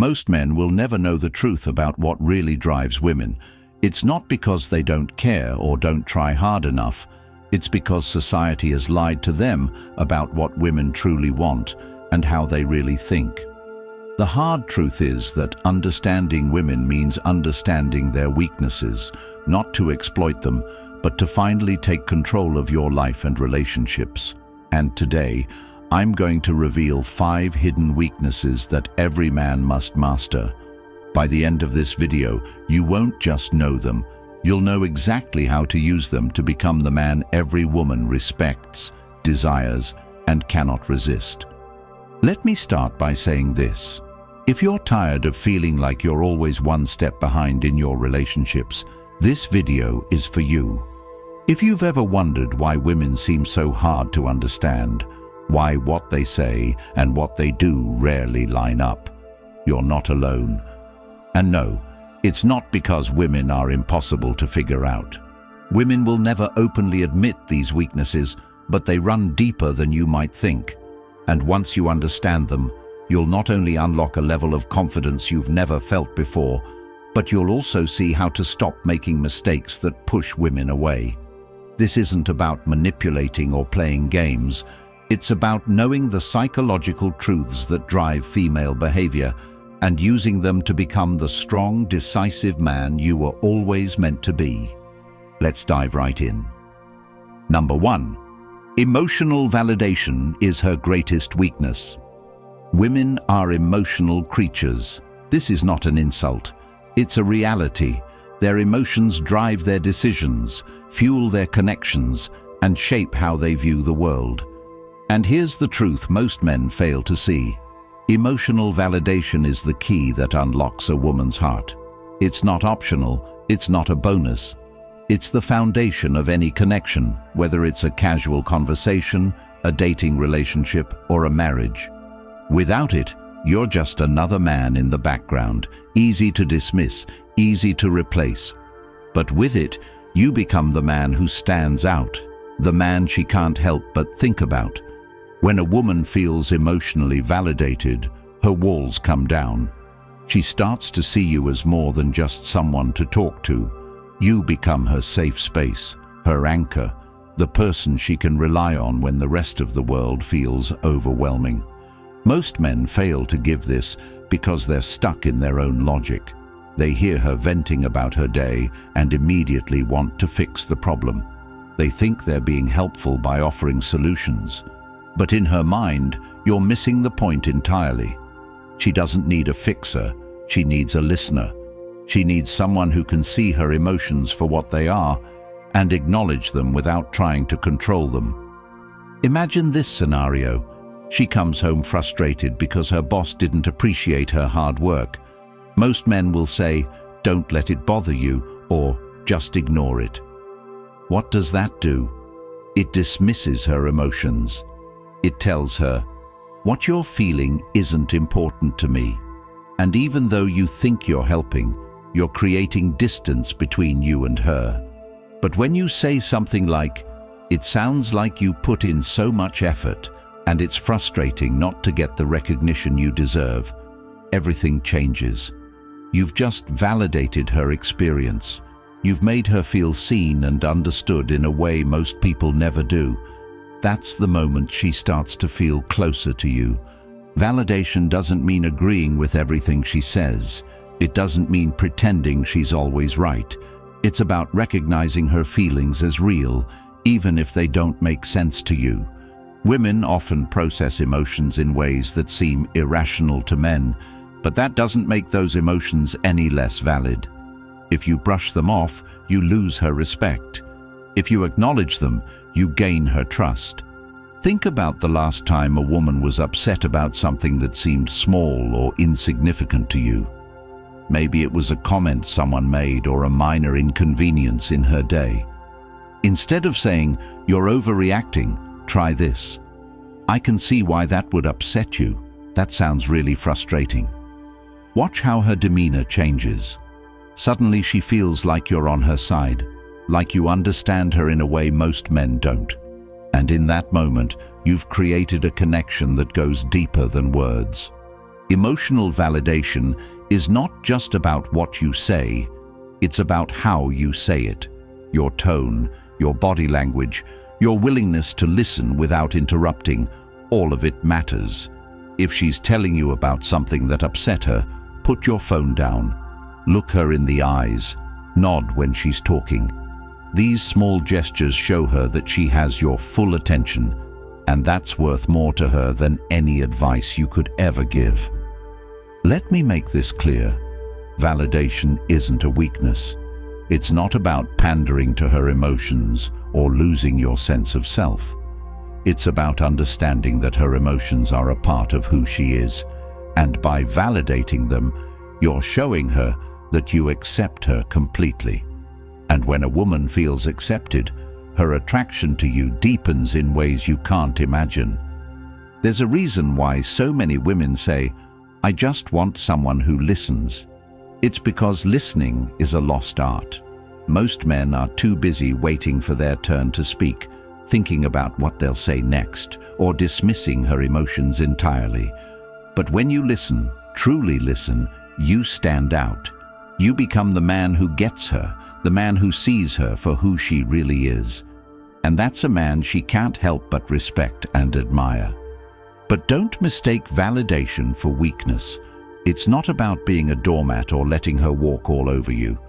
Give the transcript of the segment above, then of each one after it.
Most men will never know the truth about what really drives women. It's not because they don't care or don't try hard enough. It's because society has lied to them about what women truly want and how they really think. The hard truth is that understanding women means understanding their weaknesses, not to exploit them, but to finally take control of your life and relationships. And today, I'm going to reveal 5 hidden weaknesses that every man must master. By the end of this video, you won't just know them, you'll know exactly how to use them to become the man every woman respects, desires, and cannot resist. Let me start by saying this. If you're tired of feeling like you're always one step behind in your relationships, this video is for you. If you've ever wondered why women seem so hard to understand, why what they say and what they do rarely line up, you're not alone. And no, it's not because women are impossible to figure out. Women will never openly admit these weaknesses, but they run deeper than you might think. And once you understand them, you'll not only unlock a level of confidence you've never felt before, but you'll also see how to stop making mistakes that push women away. This isn't about manipulating or playing games. It's about knowing the psychological truths that drive female behavior and using them to become the strong, decisive man you were always meant to be. Let's dive right in. Number 1. Emotional validation is her greatest weakness. Women are emotional creatures. This is not an insult. It's a reality. Their emotions drive their decisions, fuel their connections, and shape how they view the world. And here's the truth most men fail to see. Emotional validation is the key that unlocks a woman's heart. It's not optional, it's not a bonus. It's the foundation of any connection, whether it's a casual conversation, a dating relationship, or a marriage. Without it, you're just another man in the background, easy to dismiss, easy to replace. But with it, you become the man who stands out, the man she can't help but think about. When a woman feels emotionally validated, her walls come down. She starts to see you as more than just someone to talk to. You become her safe space, her anchor, the person she can rely on when the rest of the world feels overwhelming. Most men fail to give this because they're stuck in their own logic. They hear her venting about her day and immediately want to fix the problem. They think they're being helpful by offering solutions. But in her mind, you're missing the point entirely. She doesn't need a fixer, she needs a listener. She needs someone who can see her emotions for what they are and acknowledge them without trying to control them. Imagine this scenario. She comes home frustrated because her boss didn't appreciate her hard work. Most men will say, "Don't let it bother you," or "Just ignore it." What does that do? It dismisses her emotions. It tells her, "What you're feeling isn't important to me." And even though you think you're helping, you're creating distance between you and her. But when you say something like, "It sounds like you put in so much effort, and it's frustrating not to get the recognition you deserve," everything changes. You've just validated her experience. You've made her feel seen and understood in a way most people never do. That's the moment she starts to feel closer to you. Validation doesn't mean agreeing with everything she says. It doesn't mean pretending she's always right. It's about recognizing her feelings as real, even if they don't make sense to you. Women often process emotions in ways that seem irrational to men, but that doesn't make those emotions any less valid. If you brush them off, you lose her respect. If you acknowledge them, you gain her trust. Think about the last time a woman was upset about something that seemed small or insignificant to you. Maybe it was a comment someone made or a minor inconvenience in her day. Instead of saying, "You're overreacting, try this." "I can see why that would upset you. That sounds really frustrating." Watch how her demeanor changes. Suddenly she feels like you're on her side, like you understand her in a way most men don't. And in that moment, you've created a connection that goes deeper than words. Emotional validation is not just about what you say, it's about how you say it. Your tone, your body language, your willingness to listen without interrupting, all of it matters. If she's telling you about something that upset her, put your phone down. Look her in the eyes. Nod when she's talking. These small gestures show her that she has your full attention, and that's worth more to her than any advice you could ever give. Let me make this clear. Validation isn't a weakness. It's not about pandering to her emotions or losing your sense of self. It's about understanding that her emotions are a part of who she is, and by validating them, you're showing her that you accept her completely. And when a woman feels accepted, her attraction to you deepens in ways you can't imagine. There's a reason why so many women say, "I just want someone who listens." It's because listening is a lost art. Most men are too busy waiting for their turn to speak, thinking about what they'll say next, or dismissing her emotions entirely. But when you listen, truly listen, you stand out. You become the man who gets her, the man who sees her for who she really is. And that's a man she can't help but respect and admire. But don't mistake validation for weakness. It's not about being a doormat or letting her walk all over you.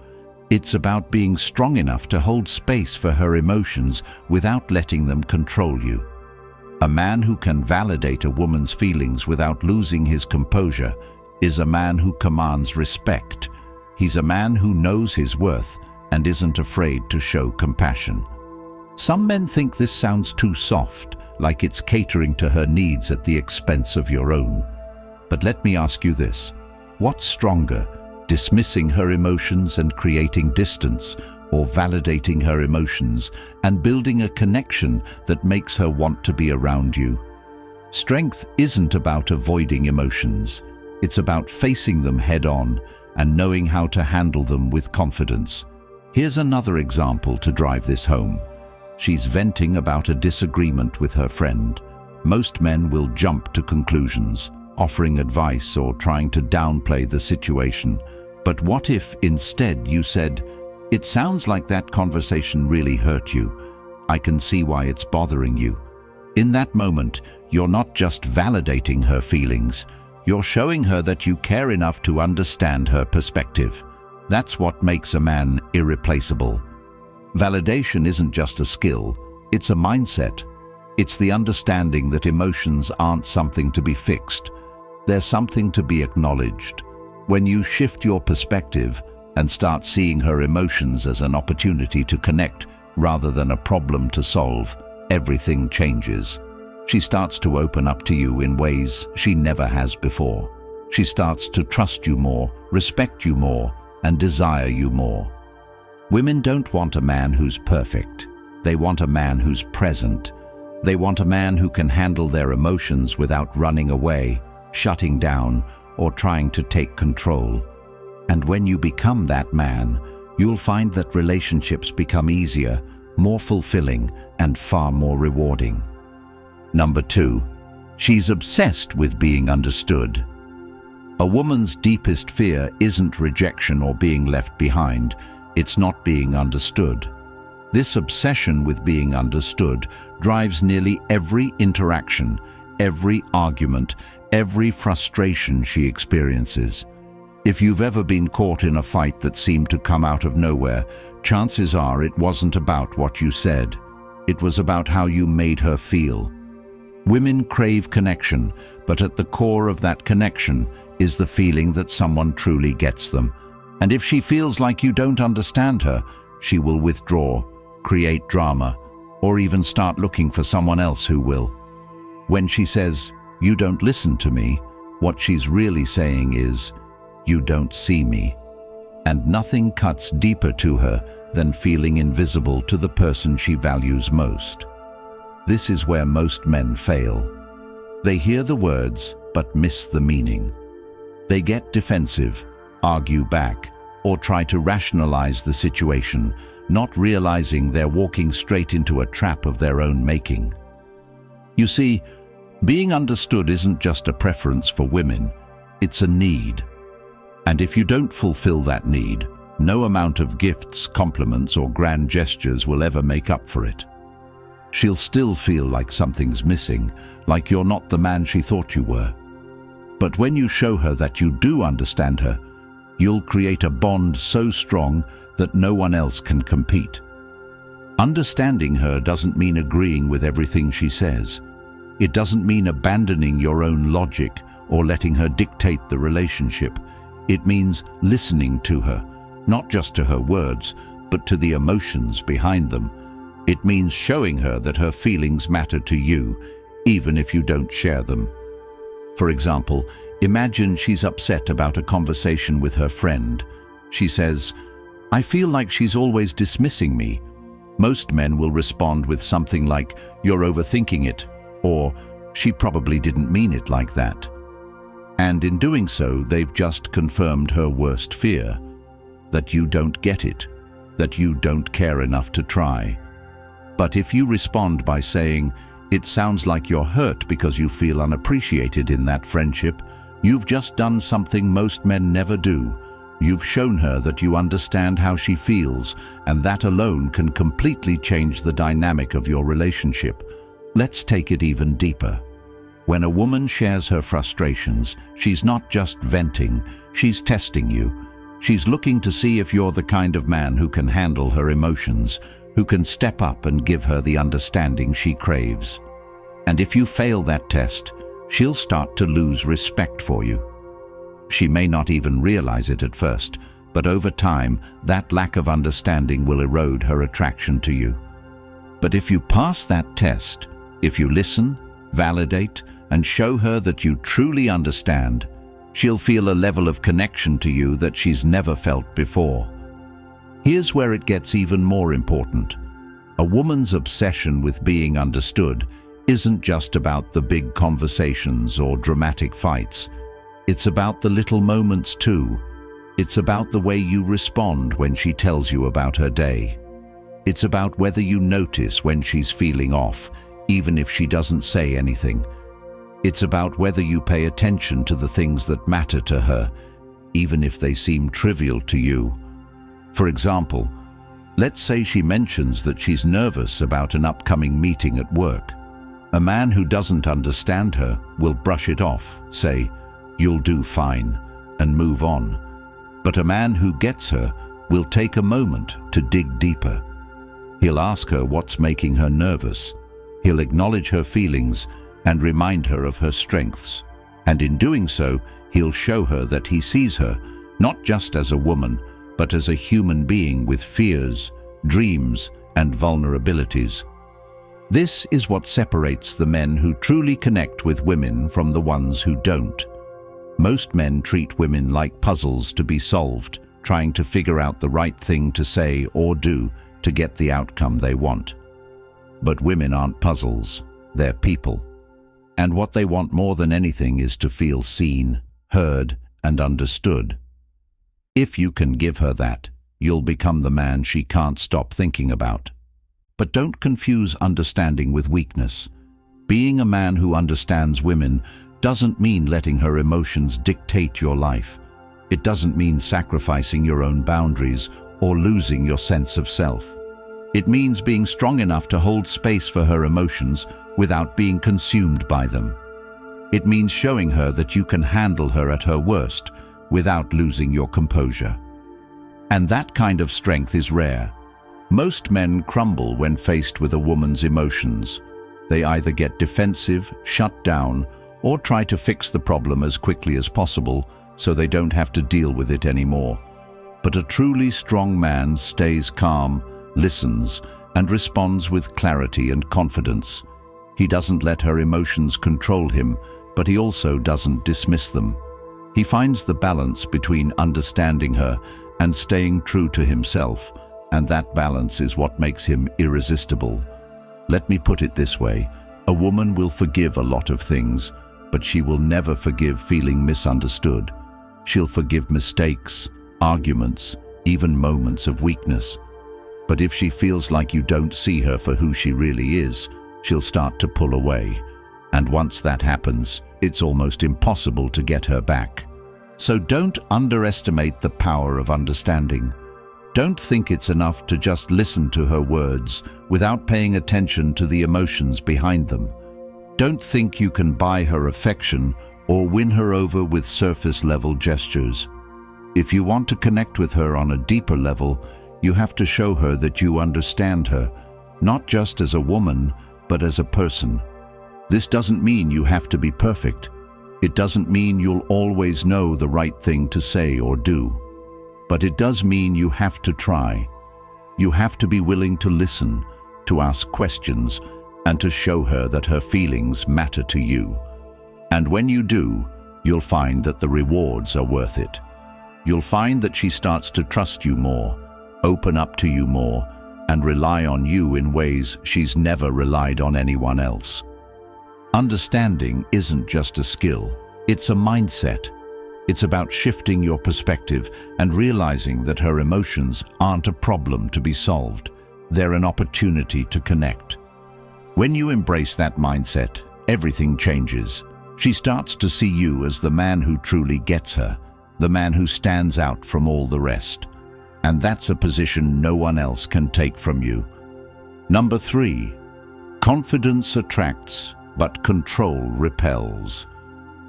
It's about being strong enough to hold space for her emotions without letting them control you. A man who can validate a woman's feelings without losing his composure is a man who commands respect. He's a man who knows his worth and isn't afraid to show compassion. Some men think this sounds too soft, like it's catering to her needs at the expense of your own. But let me ask you this: what's stronger, dismissing her emotions and creating distance, or validating her emotions and building a connection that makes her want to be around you? Strength isn't about avoiding emotions. It's about facing them head-on and knowing how to handle them with confidence. Here's another example to drive this home. She's venting about a disagreement with her friend. Most men will jump to conclusions, offering advice or trying to downplay the situation. But what if instead you said, "It sounds like that conversation really hurt you. I can see why it's bothering you." In that moment, you're not just validating her feelings, you're showing her that you care enough to understand her perspective. That's what makes a man irreplaceable. Validation isn't just a skill, it's a mindset. It's the understanding that emotions aren't something to be fixed. They're something to be acknowledged. When you shift your perspective and start seeing her emotions as an opportunity to connect rather than a problem to solve, everything changes. She starts to open up to you in ways she never has before. She starts to trust you more, respect you more, and desire you more. Women don't want a man who's perfect. They want a man who's present. They want a man who can handle their emotions without running away, shutting down, or trying to take control. And when you become that man, you'll find that relationships become easier, more fulfilling, and far more rewarding. Number 2, she's obsessed with being understood. A woman's deepest fear isn't rejection or being left behind. It's not being understood. This obsession with being understood drives nearly every interaction, every argument, every frustration she experiences. If you've ever been caught in a fight that seemed to come out of nowhere, chances are it wasn't about what you said. It was about how you made her feel. Women crave connection, but at the core of that connection is the feeling that someone truly gets them. And if she feels like you don't understand her, she will withdraw, create drama, or even start looking for someone else who will. When she says, "You don't listen to me," what she's really saying is, "You don't see me." And nothing cuts deeper to her than feeling invisible to the person she values most. This is where most men fail. They hear the words, but miss the meaning. They get defensive, argue back, or try to rationalize the situation, not realizing they're walking straight into a trap of their own making. You see, being understood isn't just a preference for women, It's a need. And if you don't fulfill that need, no amount of gifts, compliments, or grand gestures will ever make up for it. She'll still feel like something's missing, like you're not the man she thought you were. But when you show her that you do understand her, you'll create a bond so strong that no one else can compete. Understanding her doesn't mean agreeing with everything she says. It doesn't mean abandoning your own logic or letting her dictate the relationship. It means listening to her, not just to her words, but to the emotions behind them. It means showing her that her feelings matter to you, even if you don't share them. For example, imagine she's upset about a conversation with her friend. She says, "I feel like she's always dismissing me." Most men will respond with something like, "You're overthinking it," or "She probably didn't mean it like that." And in doing so, they've just confirmed her worst fear, that you don't get it, that you don't care enough to try. But if you respond by saying, "It sounds like you're hurt because you feel unappreciated in that friendship," you've just done something most men never do. You've shown her that you understand how she feels, and that alone can completely change the dynamic of your relationship. Let's take it even deeper. When a woman shares her frustrations, she's not just venting, she's testing you. She's looking to see if you're the kind of man who can handle her emotions, who can step up and give her the understanding she craves. And if you fail that test, she'll start to lose respect for you. She may not even realize it at first, but over time, that lack of understanding will erode her attraction to you. But if you pass that test, if you listen, validate, and show her that you truly understand, she'll feel a level of connection to you that she's never felt before. Here's where it gets even more important. A woman's obsession with being understood isn't just about the big conversations or dramatic fights. It's about the little moments too. It's about the way you respond when she tells you about her day. It's about whether you notice when she's feeling off, even if she doesn't say anything. It's about whether you pay attention to the things that matter to her, even if they seem trivial to you. For example, let's say she mentions that she's nervous about an upcoming meeting at work. A man who doesn't understand her will brush it off, say, "You'll do fine," and move on. But a man who gets her will take a moment to dig deeper. He'll ask her what's making her nervous. He'll acknowledge her feelings and remind her of her strengths. And in doing so, he'll show her that he sees her, not just as a woman, but as a human being with fears, dreams, and vulnerabilities. This is what separates the men who truly connect with women from the ones who don't. Most men treat women like puzzles to be solved, trying to figure out the right thing to say or do to get the outcome they want. But women aren't puzzles, they're people. And what they want more than anything is to feel seen, heard, and understood. If you can give her that, you'll become the man she can't stop thinking about. But don't confuse understanding with weakness. Being a man who understands women doesn't mean letting her emotions dictate your life. It doesn't mean sacrificing your own boundaries or losing your sense of self. It means being strong enough to hold space for her emotions without being consumed by them. It means showing her that you can handle her at her worst without losing your composure. And that kind of strength is rare. Most men crumble when faced with a woman's emotions. They either get defensive, shut down, or try to fix the problem as quickly as possible so they don't have to deal with it anymore. But a truly strong man stays calm, listens, and responds with clarity and confidence. He doesn't let her emotions control him, but he also doesn't dismiss them. He finds the balance between understanding her and staying true to himself, and that balance is what makes him irresistible. Let me put it this way: a woman will forgive a lot of things, but she will never forgive feeling misunderstood. She'll forgive mistakes, arguments, even moments of weakness. But if she feels like you don't see her for who she really is, she'll start to pull away. And once that happens, it's almost impossible to get her back. So don't underestimate the power of understanding. Don't think it's enough to just listen to her words without paying attention to the emotions behind them. Don't think you can buy her affection or win her over with surface-level gestures. If you want to connect with her on a deeper level, you have to show her that you understand her, not just as a woman, but as a person. This doesn't mean you have to be perfect. It doesn't mean you'll always know the right thing to say or do. But it does mean you have to try. You have to be willing to listen, to ask questions, and to show her that her feelings matter to you. And when you do, you'll find that the rewards are worth it. You'll find that she starts to trust you more, open up to you more, and rely on you in ways she's never relied on anyone else. Understanding isn't just a skill, it's a mindset. It's about shifting your perspective and realizing that her emotions aren't a problem to be solved. They're an opportunity to connect. When you embrace that mindset, everything changes. She starts to see you as the man who truly gets her, the man who stands out from all the rest. And that's a position no one else can take from you. Number 3, confidence attracts, but control repels.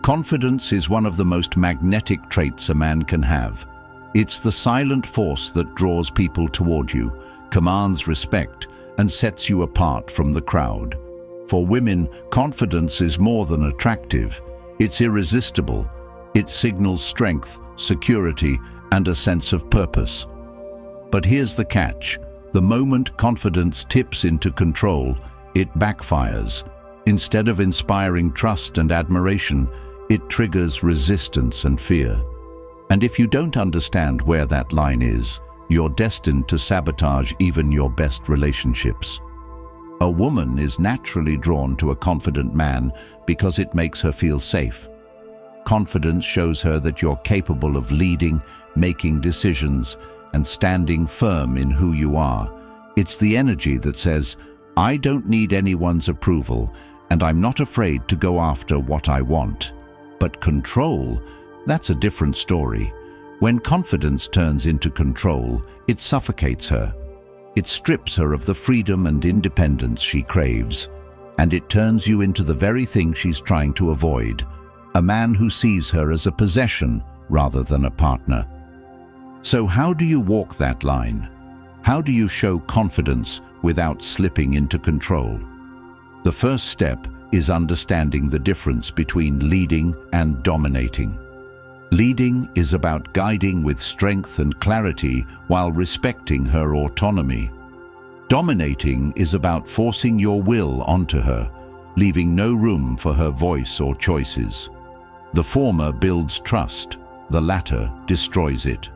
Confidence is one of the most magnetic traits a man can have. It's the silent force that draws people toward you, commands respect, and sets you apart from the crowd. For women, confidence is more than attractive. It's irresistible. It signals strength, security, and a sense of purpose. But here's the catch. The moment confidence tips into control, it backfires. Instead of inspiring trust and admiration, it triggers resistance and fear. And if you don't understand where that line is, you're destined to sabotage even your best relationships. A woman is naturally drawn to a confident man because it makes her feel safe. Confidence shows her that you're capable of leading, making decisions, and standing firm in who you are. It's the energy that says, I don't need anyone's approval, and I'm not afraid to go after what I want. But control, that's a different story. When confidence turns into control, it suffocates her. It strips her of the freedom and independence she craves, and it turns you into the very thing she's trying to avoid, a man who sees her as a possession rather than a partner. So how do you walk that line? How do you show confidence without slipping into control? The first step is understanding the difference between leading and dominating. Leading is about guiding with strength and clarity while respecting her autonomy. Dominating is about forcing your will onto her, leaving no room for her voice or choices. The former builds trust, the latter destroys it.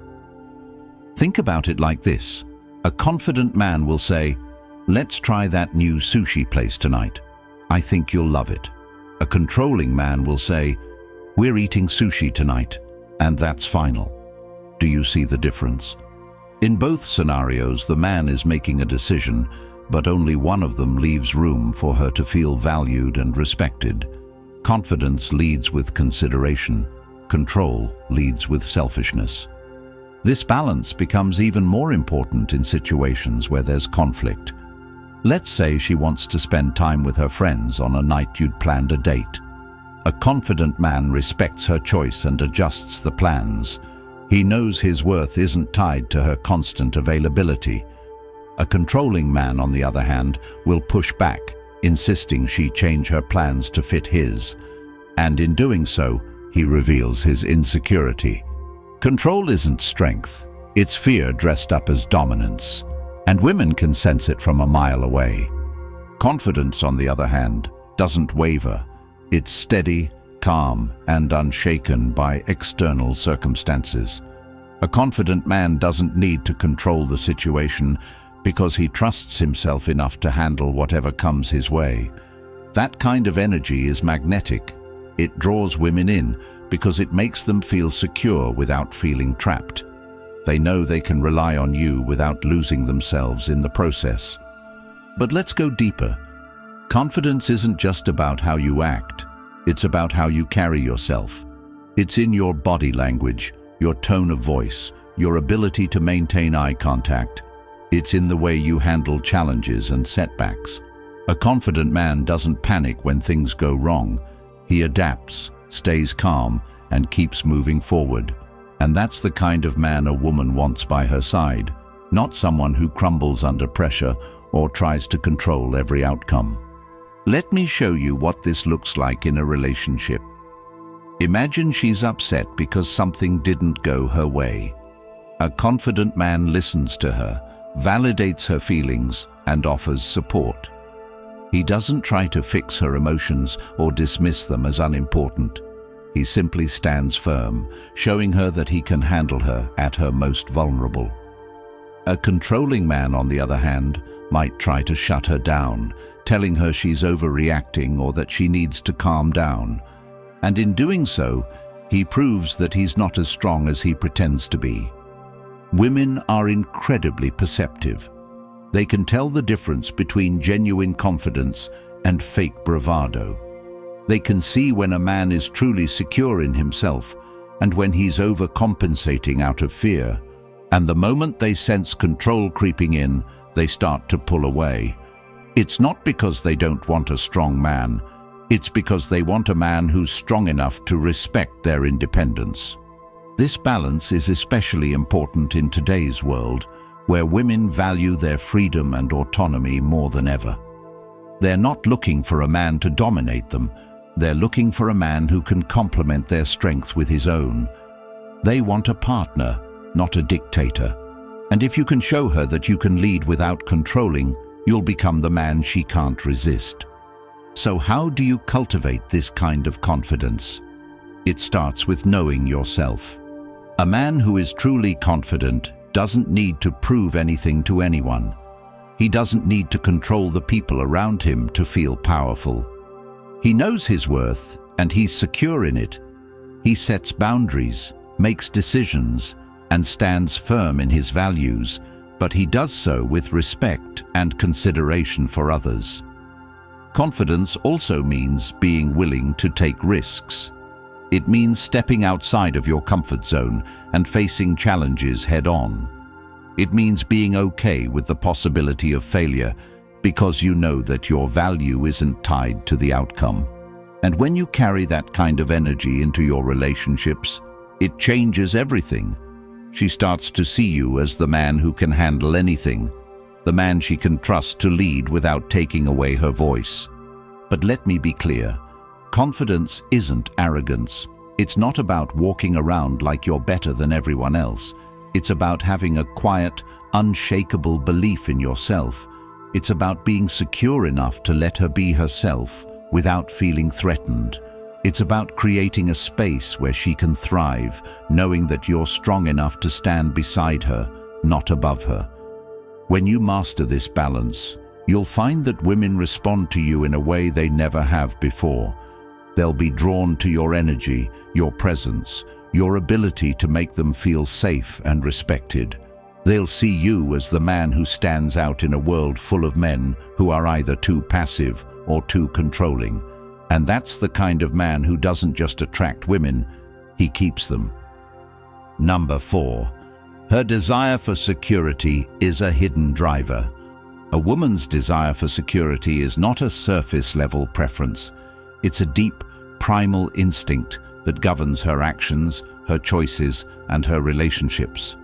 Think about it like this. A confident man will say, "Let's try that new sushi place tonight. I think you'll love it." A controlling man will say, "We're eating sushi tonight, and that's final." Do you see the difference? In both scenarios, the man is making a decision, but only one of them leaves room for her to feel valued and respected. Confidence leads with consideration. Control leads with selfishness. This balance becomes even more important in situations where there's conflict. Let's say she wants to spend time with her friends on a night you'd planned a date. A confident man respects her choice and adjusts the plans. He knows his worth isn't tied to her constant availability. A controlling man, on the other hand, will push back, insisting she change her plans to fit his. And in doing so, he reveals his insecurity. Control isn't strength, it's fear dressed up as dominance. And women can sense it from a mile away. Confidence, on the other hand, doesn't waver. It's steady, calm, and unshaken by external circumstances. A confident man doesn't need to control the situation because he trusts himself enough to handle whatever comes his way. That kind of energy is magnetic. It draws women in because it makes them feel secure without feeling trapped. They know they can rely on you without losing themselves in the process. But let's go deeper. Confidence isn't just about how you act, it's about how you carry yourself. It's in your body language, your tone of voice, your ability to maintain eye contact. It's in the way you handle challenges and setbacks. A confident man doesn't panic when things go wrong. He adapts, stays calm, and keeps moving forward. And that's the kind of man a woman wants by her side, not someone who crumbles under pressure or tries to control every outcome. Let me show you what this looks like in a relationship. Imagine she's upset because something didn't go her way. A confident man listens to her, validates her feelings, and offers support. He doesn't try to fix her emotions or dismiss them as unimportant. He simply stands firm, showing her that he can handle her at her most vulnerable. A controlling man, on the other hand, might try to shut her down, telling her she's overreacting or that she needs to calm down. And in doing so, he proves that he's not as strong as he pretends to be. Women are incredibly perceptive. They can tell the difference between genuine confidence and fake bravado. They can see when a man is truly secure in himself and when he's overcompensating out of fear. And the moment they sense control creeping in, they start to pull away. It's not because they don't want a strong man. It's because they want a man who's strong enough to respect their independence. This balance is especially important in today's world, where women value their freedom and autonomy more than ever. They're not looking for a man to dominate them. They're looking for a man who can complement their strength with his own. They want a partner, not a dictator. And if you can show her that you can lead without controlling, you'll become the man she can't resist. So how do you cultivate this kind of confidence? It starts with knowing yourself. A man who is truly confident doesn't need to prove anything to anyone. He doesn't need to control the people around him to feel powerful. He knows his worth, and he's secure in it. He sets boundaries, makes decisions, and stands firm in his values, but he does so with respect and consideration for others. Confidence also means being willing to take risks. It means stepping outside of your comfort zone and facing challenges head-on. It means being okay with the possibility of failure because you know that your value isn't tied to the outcome. And when you carry that kind of energy into your relationships, it changes everything. She starts to see you as the man who can handle anything, the man she can trust to lead without taking away her voice. But let me be clear, confidence isn't arrogance. It's not about walking around like you're better than everyone else. It's about having a quiet, unshakable belief in yourself. It's about being secure enough to let her be herself without feeling threatened. It's about creating a space where she can thrive, knowing that you're strong enough to stand beside her, not above her. When you master this balance, you'll find that women respond to you in a way they never have before. They'll be drawn to your energy, your presence, your ability to make them feel safe and respected. They'll see you as the man who stands out in a world full of men who are either too passive or too controlling. And that's the kind of man who doesn't just attract women, he keeps them. Number 4. Her desire for security is a hidden driver. A woman's desire for security is not a surface-level preference. It's a deep, primal instinct that governs her actions, her choices, and her relationships.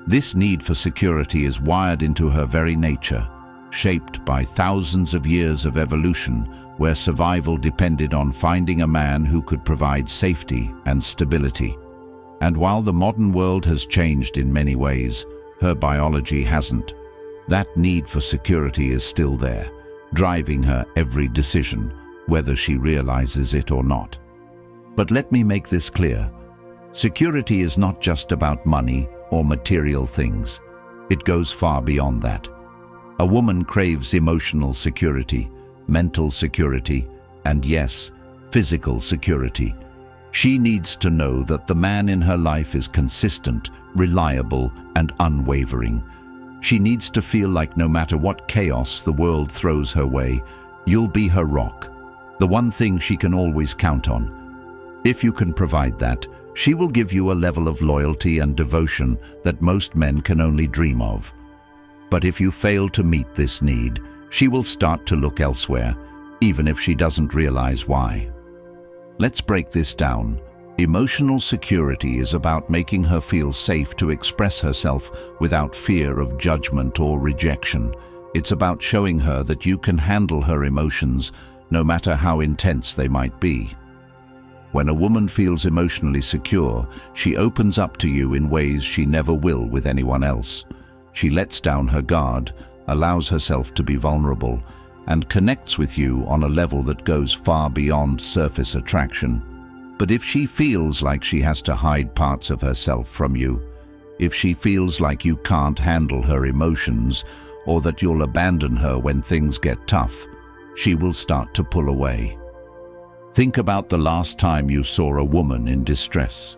This need for security is wired into her very nature, shaped by thousands of years of evolution where survival depended on finding a man who could provide safety and stability. And while the modern world has changed in many ways, her biology hasn't. That need for security is still there, driving her every decision, whether she realizes it or not. But let me make this clear. Security is not just about money or material things. It goes far beyond that. A woman craves emotional security, mental security, and yes, physical security. She needs to know that the man in her life is consistent, reliable, and unwavering. She needs to feel like no matter what chaos the world throws her way, you'll be her rock, the one thing she can always count on. If you can provide that, she will give you a level of loyalty and devotion that most men can only dream of. But if you fail to meet this need, she will start to look elsewhere, even if she doesn't realize why. Let's break this down. Emotional security is about making her feel safe to express herself without fear of judgment or rejection. It's about showing her that you can handle her emotions, no matter how intense they might be. When a woman feels emotionally secure, she opens up to you in ways she never will with anyone else. She lets down her guard, allows herself to be vulnerable, and connects with you on a level that goes far beyond surface attraction. But if she feels like she has to hide parts of herself from you, if she feels like you can't handle her emotions, or that you'll abandon her when things get tough, she will start to pull away. Think about the last time you saw a woman in distress.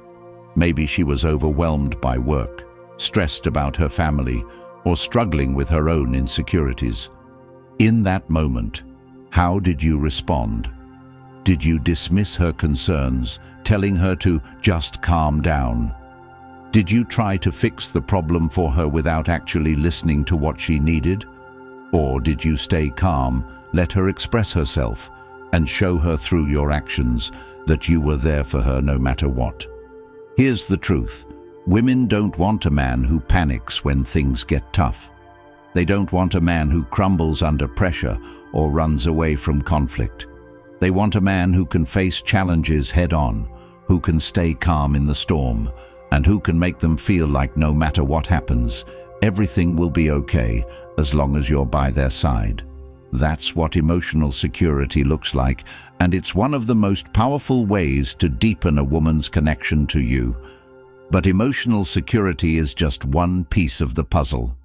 Maybe she was overwhelmed by work, stressed about her family, or struggling with her own insecurities. In that moment, how did you respond? Did you dismiss her concerns, telling her to just calm down? Did you try to fix the problem for her without actually listening to what she needed? Or did you stay calm, let her express herself, and show her through your actions that you were there for her no matter what? Here's the truth. Women don't want a man who panics when things get tough. They don't want a man who crumbles under pressure or runs away from conflict. They want a man who can face challenges head-on, who can stay calm in the storm, and who can make them feel like no matter what happens, everything will be okay as long as you're by their side. That's what emotional security looks like, and it's one of the most powerful ways to deepen a woman's connection to you. But emotional security is just one piece of the puzzle.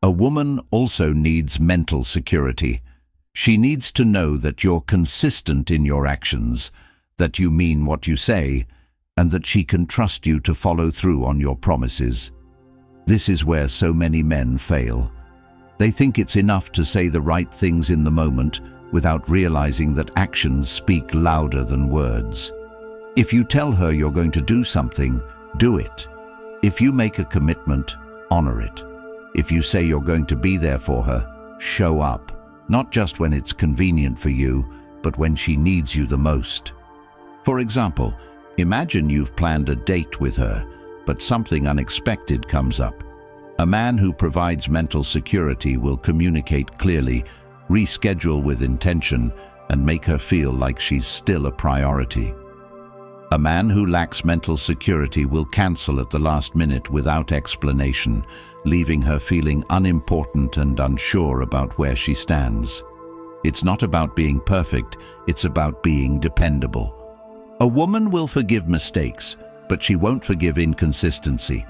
A woman also needs mental security. She needs to know that you're consistent in your actions, that you mean what you say, and that she can trust you to follow through on your promises. This is where so many men fail. They think it's enough to say the right things in the moment without realizing that actions speak louder than words. If you tell her you're going to do something, do it. If you make a commitment, honor it. If you say you're going to be there for her, show up. Not just when it's convenient for you, but when she needs you the most. For example, imagine you've planned a date with her, but something unexpected comes up. A man who provides mental security will communicate clearly, reschedule with intention, and make her feel like she's still a priority. A man who lacks mental security will cancel at the last minute without explanation, leaving her feeling unimportant and unsure about where she stands. It's not about being perfect, it's about being dependable. A woman will forgive mistakes, but she won't forgive inconsistency.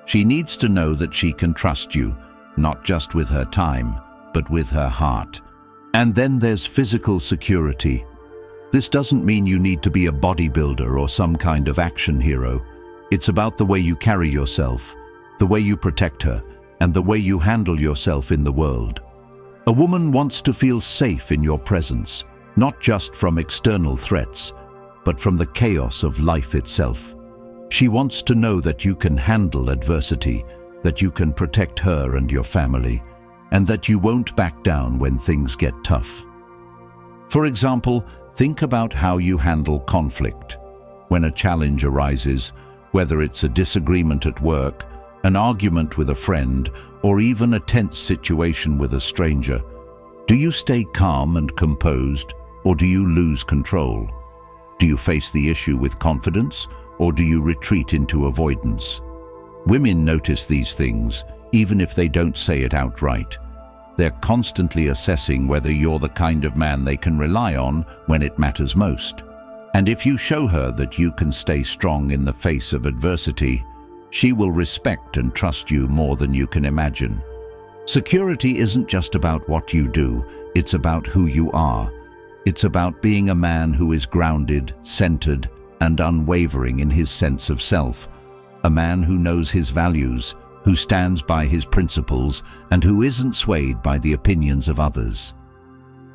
She needs to know that she can trust you, not just with her time, but with her heart. And then there's physical security. This doesn't mean you need to be a bodybuilder or some kind of action hero. It's about the way you carry yourself, the way you protect her, and the way you handle yourself in the world. A woman wants to feel safe in your presence, not just from external threats, but from the chaos of life itself. She wants to know that you can handle adversity, that you can protect her and your family, and that you won't back down when things get tough. For example, think about how you handle conflict. When a challenge arises, whether it's a disagreement at work, an argument with a friend, or even a tense situation with a stranger, do you stay calm and composed, or do you lose control? Do you face the issue with confidence, or do you retreat into avoidance? Women notice these things, even if they don't say it outright. They're constantly assessing whether you're the kind of man they can rely on when it matters most. And if you show her that you can stay strong in the face of adversity, she will respect and trust you more than you can imagine. Security isn't just about what you do, it's about who you are. It's about being a man who is grounded, centered, and unwavering in his sense of self. A man who knows his values, who stands by his principles, and who isn't swayed by the opinions of others.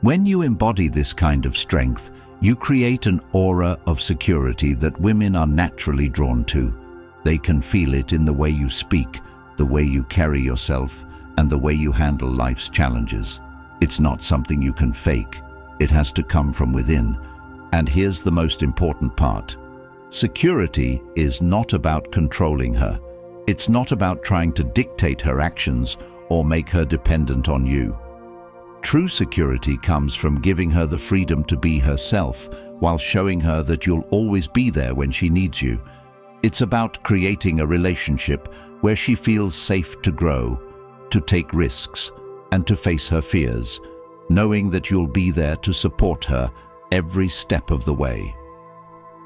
When you embody this kind of strength, You create an aura of security that women are naturally drawn to. They can feel it in the way you speak, the way you carry yourself, and the way you handle life's challenges. It's not something you can fake. It has to come from within. And here's the most important part. Security is not about controlling her. It's not about trying to dictate her actions or make her dependent on you. True security comes from giving her the freedom to be herself while showing her that you'll always be there when she needs you. It's about creating a relationship where she feels safe to grow, to take risks, and to face her fears, knowing that you'll be there to support her every step of the way.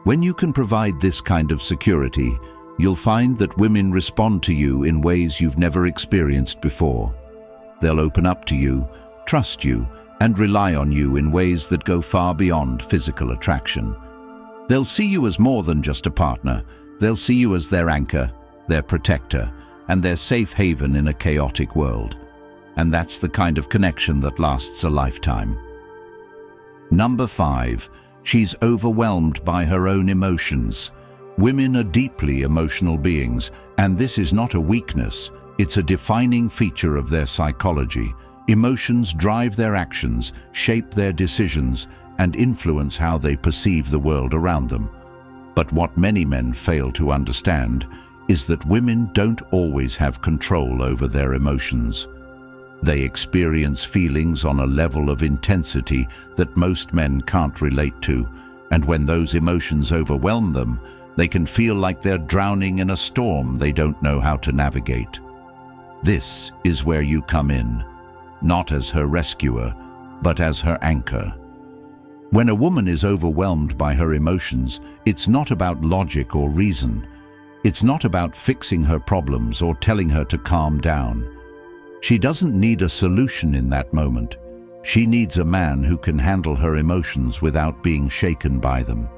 When you can provide this kind of security, you'll find that women respond to you in ways you've never experienced before. They'll open up to you, trust you, and rely on you in ways that go far beyond physical attraction. They'll see you as more than just a partner. They'll see you as their anchor, their protector, and their safe haven in a chaotic world. And that's the kind of connection that lasts a lifetime. Number 5. She's overwhelmed by her own emotions. Women are deeply emotional beings, and this is not a weakness. It's a defining feature of their psychology. Emotions drive their actions, shape their decisions, and influence how they perceive the world around them. But what many men fail to understand is that women don't always have control over their emotions. They experience feelings on a level of intensity that most men can't relate to, and when those emotions overwhelm them, they can feel like they're drowning in a storm they don't know how to navigate. This is where you come in, not as her rescuer, but as her anchor. When a woman is overwhelmed by her emotions, it's not about logic or reason. It's not about fixing her problems or telling her to calm down. She doesn't need a solution in that moment. She needs a man who can handle her emotions without being shaken by them.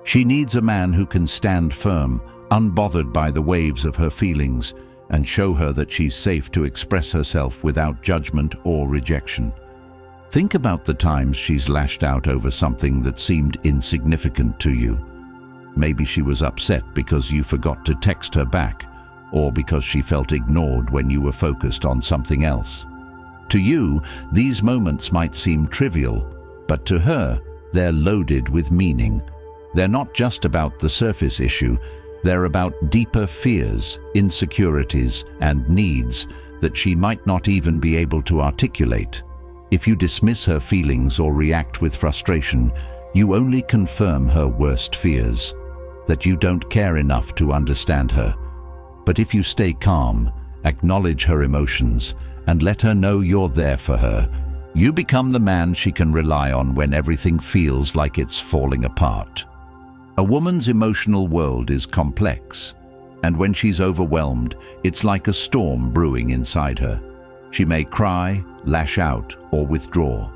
She needs a man who can stand firm, unbothered by the waves of her feelings, and show her that she's safe to express herself without judgment or rejection. Think about the times she's lashed out over something that seemed insignificant to you. Maybe she was upset because you forgot to text her back, or because she felt ignored when you were focused on something else. To you, these moments might seem trivial, but to her, they're loaded with meaning. They're not just about the surface issue, they're about deeper fears, insecurities, and needs that she might not even be able to articulate. If you dismiss her feelings or react with frustration, you only confirm her worst fears, that you don't care enough to understand her. But if you stay calm, acknowledge her emotions, and let her know you're there for her, you become the man she can rely on when everything feels like it's falling apart. A woman's emotional world is complex, and when she's overwhelmed, it's like a storm brewing inside her. She may cry, lash out, or withdraw.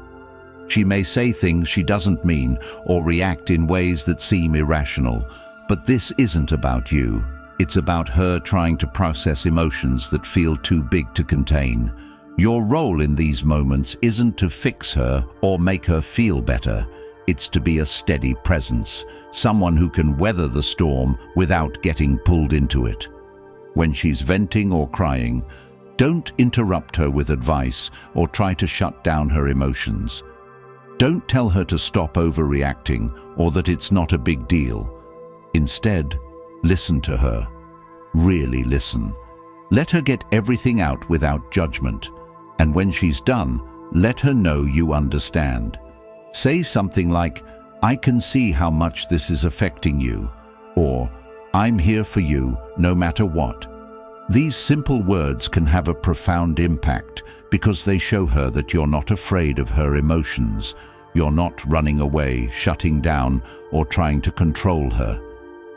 She may say things she doesn't mean or react in ways that seem irrational, but this isn't about you. It's about her trying to process emotions that feel too big to contain. Your role in these moments isn't to fix her or make her feel better. It's to be a steady presence, someone who can weather the storm without getting pulled into it. When she's venting or crying, don't interrupt her with advice or try to shut down her emotions. Don't tell her to stop overreacting or that it's not a big deal. Instead, listen to her. Really listen. Let her get everything out without judgment. And when she's done, let her know you understand. Say something like, "I can see how much this is affecting you," or "I'm here for you no matter what." These simple words can have a profound impact because they show her that you're not afraid of her emotions. You're not running away, shutting down, or trying to control her.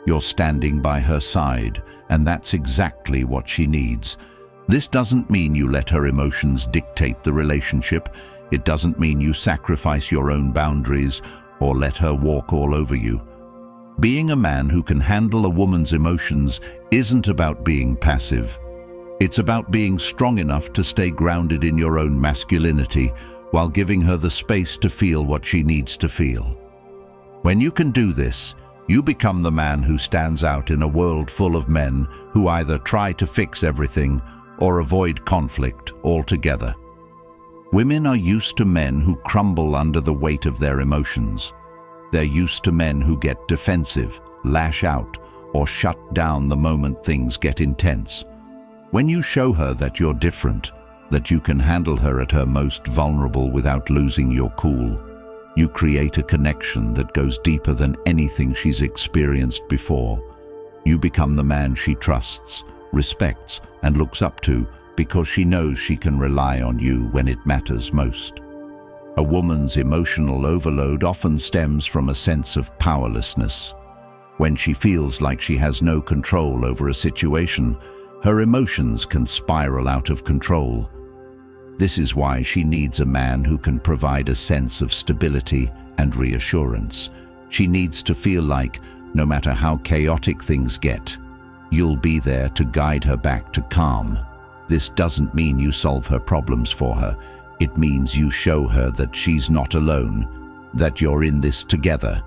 You're standing by her side, and that's exactly what she needs. This doesn't mean you let her emotions dictate the relationship. It doesn't mean you sacrifice your own boundaries or let her walk all over you. Being a man who can handle a woman's emotions isn't about being passive. It's about being strong enough to stay grounded in your own masculinity while giving her the space to feel what she needs to feel. When you can do this, you become the man who stands out in a world full of men who either try to fix everything or avoid conflict altogether. Women are used to men who crumble under the weight of their emotions. They're used to men who get defensive, lash out, or shut down the moment things get intense. When you show her that you're different, that you can handle her at her most vulnerable without losing your cool, you create a connection that goes deeper than anything she's experienced before. You become the man she trusts, respects, and looks up to because she knows she can rely on you when it matters most. A woman's emotional overload often stems from a sense of powerlessness. When she feels like she has no control over a situation, her emotions can spiral out of control. This is why she needs a man who can provide a sense of stability and reassurance. She needs to feel like, no matter how chaotic things get, you'll be there to guide her back to calm. This doesn't mean you solve her problems for her. It means you show her that she's not alone, that you're in this together,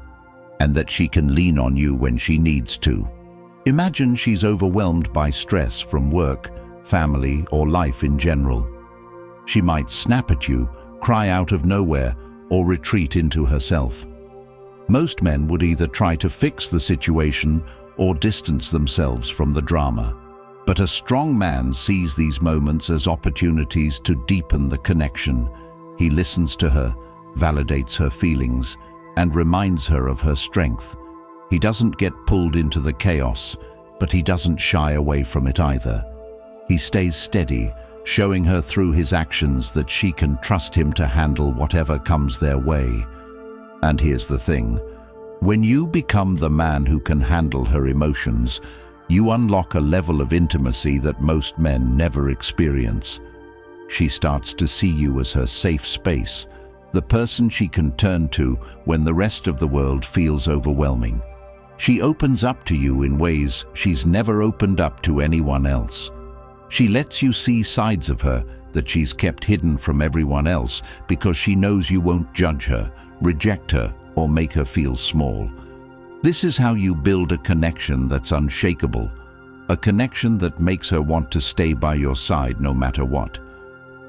and that she can lean on you when she needs to. Imagine she's overwhelmed by stress from work, family, or life in general. She might snap at you, cry out of nowhere, or retreat into herself. Most men would either try to fix the situation or distance themselves from the drama. But a strong man sees these moments as opportunities to deepen the connection. He listens to her, validates her feelings, and reminds her of her strength. He doesn't get pulled into the chaos, but he doesn't shy away from it either. He stays steady, showing her through his actions that she can trust him to handle whatever comes their way. And here's the thing. When you become the man who can handle her emotions, you unlock a level of intimacy that most men never experience. She starts to see you as her safe space, the person she can turn to when the rest of the world feels overwhelming. She opens up to you in ways she's never opened up to anyone else. She lets you see sides of her that she's kept hidden from everyone else because she knows you won't judge her, reject her, or make her feel small. This is how you build a connection that's unshakable, a connection that makes her want to stay by your side no matter what.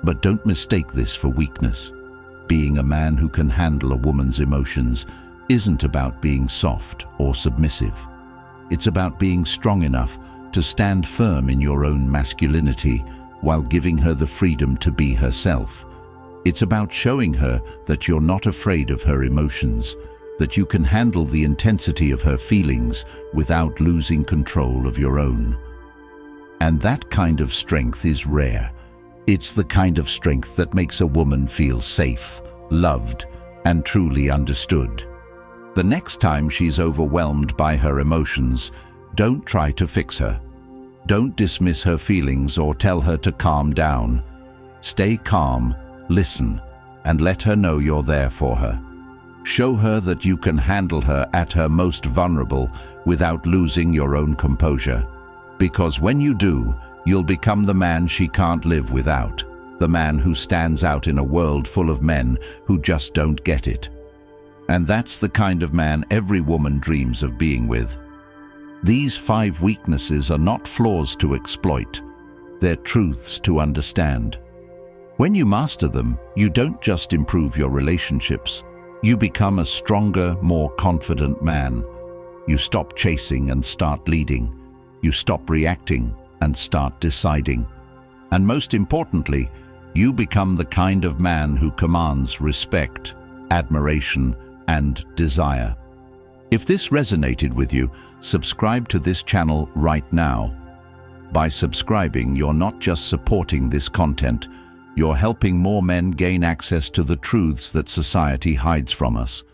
But don't mistake this for weakness. Being a man who can handle a woman's emotions isn't about being soft or submissive. It's about being strong enough to stand firm in your own masculinity while giving her the freedom to be herself. It's about showing her that you're not afraid of her emotions, that you can handle the intensity of her feelings without losing control of your own. And that kind of strength is rare. It's the kind of strength that makes a woman feel safe, loved, and truly understood. The next time she's overwhelmed by her emotions, don't try to fix her. Don't dismiss her feelings or tell her to calm down. Stay calm, listen, and let her know you're there for her. Show her that you can handle her at her most vulnerable without losing your own composure. Because when you do, you'll become the man she can't live without, the man who stands out in a world full of men who just don't get it. And that's the kind of man every woman dreams of being with. These 5 weaknesses are not flaws to exploit. They're truths to understand. When you master them, you don't just improve your relationships. You become a stronger, more confident man. You stop chasing and start leading. You stop reacting and start deciding. And most importantly, you become the kind of man who commands respect, admiration, and desire. If this resonated with you, subscribe to this channel right now. By subscribing, you're not just supporting this content, you're helping more men gain access to the truths that society hides from us.